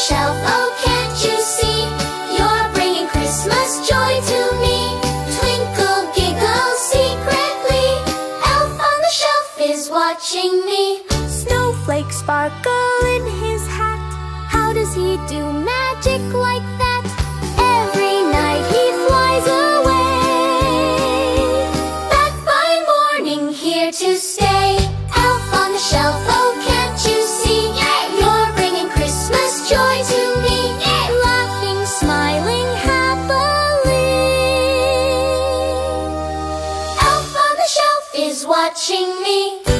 shelf, oh can't you see? You're bringing Christmas joy to me. Twinkle, giggle secretly. Elf on the shelf is watching me. Snowflakes sparkle in his hat. How does he do magic like that? Every night he flies away, Back by morning, here to stay. Elf on the shelf, oh can't you see? You're bringing Christmas joy to me. laughing, smiling happily. Elf on the shelf is watching me.